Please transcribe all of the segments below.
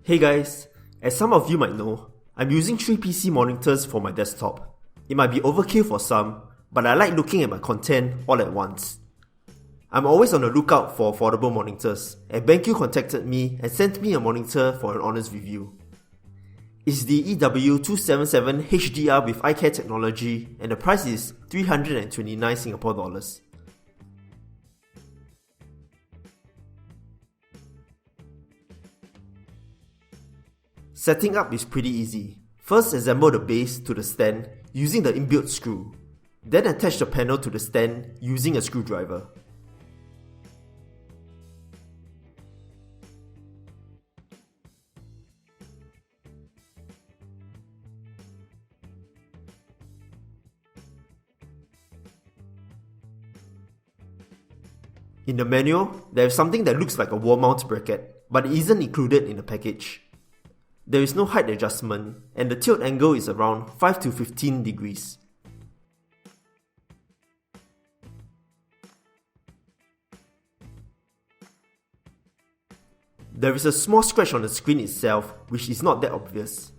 Hey guys, as some of you might know, I'm using 3 PC monitors for my desktop. It might be overkill for some, but I like looking at my content all at once. I'm always on the lookout for affordable monitors, and BenQ contacted me and sent me a monitor for an honest review. It's the EW277HDR with eye care technology, and the price is 329 Singapore dollars. Setting up is pretty easy. First, assemble the base to the stand using the inbuilt screw. Then attach the panel to the stand using a screwdriver. In the manual, there is something that looks like a wall mount bracket, but it isn't included in the package. There is no height adjustment, and the tilt angle is around 5 to 15 degrees. There is a small scratch on the screen itself, which is not that obvious.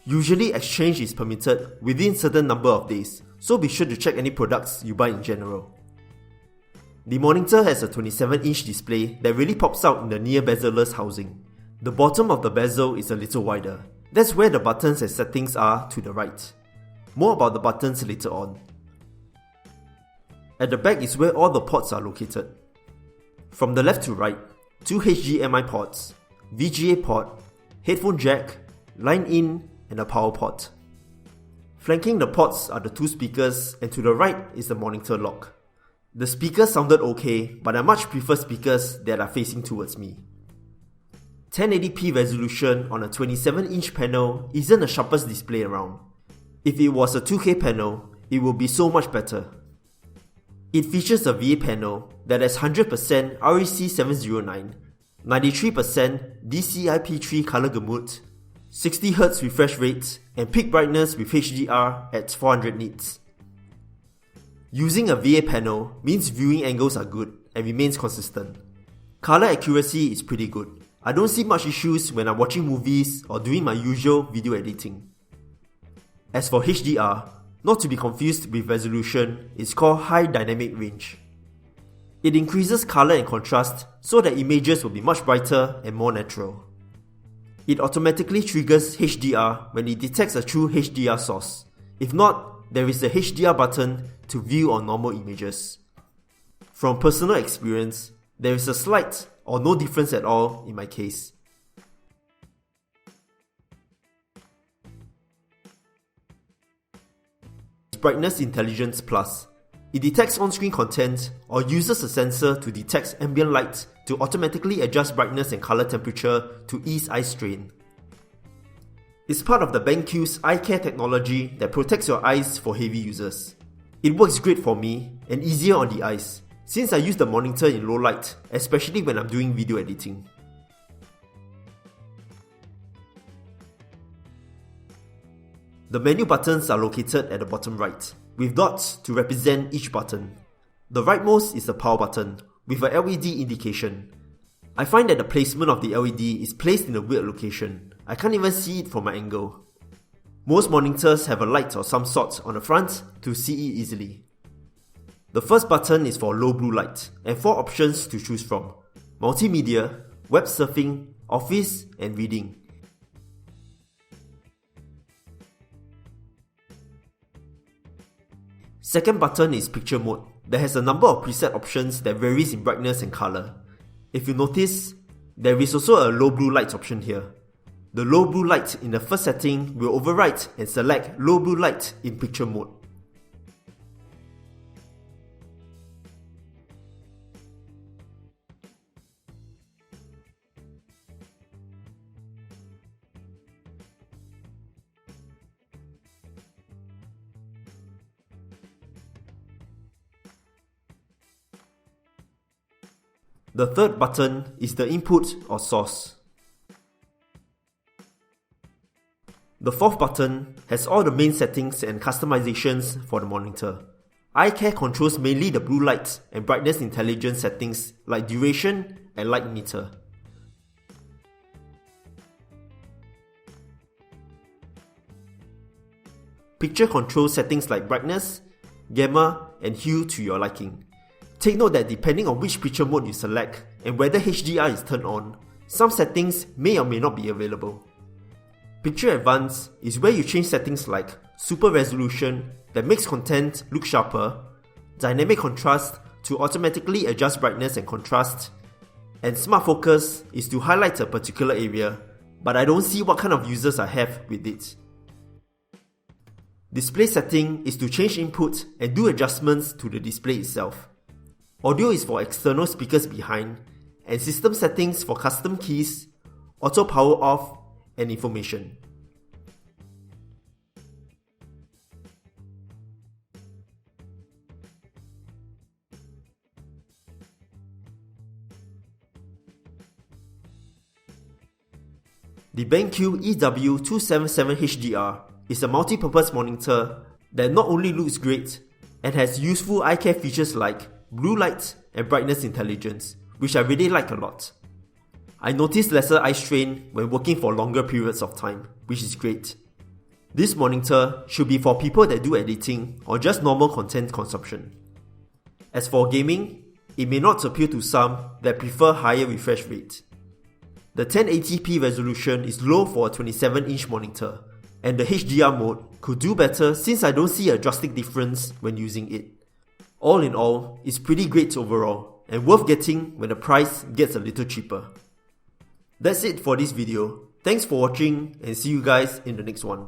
Usually exchange is permitted within a certain number of days, so be sure to check any products you buy in general. The monitor has a 27-inch display that really pops out in the near bezel-less housing. The bottom of the bezel is a little wider. That's where the buttons and settings are to the right. More about the buttons later on. At the back is where all the ports are located. From the left to right, 2 HDMI ports, VGA port, headphone jack, line in, and a power port. Flanking the ports are the 2 speakers, and to the right is the monitor lock. The speakers sounded okay, but I much prefer speakers that are facing towards me. 1080p resolution on a 27-inch panel isn't the sharpest display around. If it was a 2K panel, it would be so much better. It features a VA panel that has 100% REC709, 93% DCI-P3 color gamut, 60Hz refresh rate, and peak brightness with HDR at 400 nits. Using a VA panel means viewing angles are good and remains consistent. Color accuracy is pretty good. I don't see much issues when I'm watching movies or doing my usual video editing. As for HDR, not to be confused with resolution, it's called High Dynamic Range. It increases color and contrast so that images will be much brighter and more natural. It automatically triggers HDR when it detects a true HDR source. If not, there is a HDR button to view on normal images. From personal experience, there is a slight or no difference at all in my case. Brightness Intelligence Plus. It detects on-screen content or uses a sensor to detect ambient light to automatically adjust brightness and color temperature to ease eye strain. It's part of the BenQ's eye care technology that protects your eyes for heavy users. It works great for me and easier on the eyes, since I use the monitor in low light, especially when I'm doing video editing. The menu buttons are located at the bottom right, with dots to represent each button. The rightmost is the power button, with a LED indication. I find that the placement of the LED is placed in a weird location. I can't even see it from my angle. Most monitors have a light of some sort on the front to see it easily. The first button is for low blue light, and 4 options to choose from: multimedia, web surfing, office, and reading. Second button is picture mode, that has a number of preset options that varies in brightness and color. If you notice, there is also a low blue light option here. The low blue light in the first setting will overwrite and select low blue light in picture mode. The third button is the input or source. The fourth button has all the main settings and customizations for the monitor. Eye care controls mainly the blue light and brightness intelligence settings like duration and light meter. picture control settings like brightness, gamma, and hue to your liking. Take note that depending on which picture mode you select and whether HDR is turned on, some settings may or may not be available. Picture Advance is where you change settings like Super Resolution that makes content look sharper, Dynamic Contrast to automatically adjust brightness and contrast, and Smart Focus is to highlight a particular area, but I don't see what kind of users I have with it. Display Setting is to change input and do adjustments to the display itself. Audio is for external speakers behind, and System Settings for custom keys, auto power off, and information. The BenQ EW277HDR is a multi-purpose monitor that not only looks great and has useful eye care features like blue light and brightness intelligence, which I really like a lot. I noticed lesser eye strain when working for longer periods of time, which is great. This monitor should be for people that do editing or just normal content consumption. As for gaming, it may not appeal to some that prefer higher refresh rate. The 1080p resolution is low for a 27-inch monitor, and the HDR mode could do better since I don't see a drastic difference when using it. All in all, it's pretty great overall, and worth getting when the price gets a little cheaper. That's it for this video. Thanks for watching, and see you guys in the next one.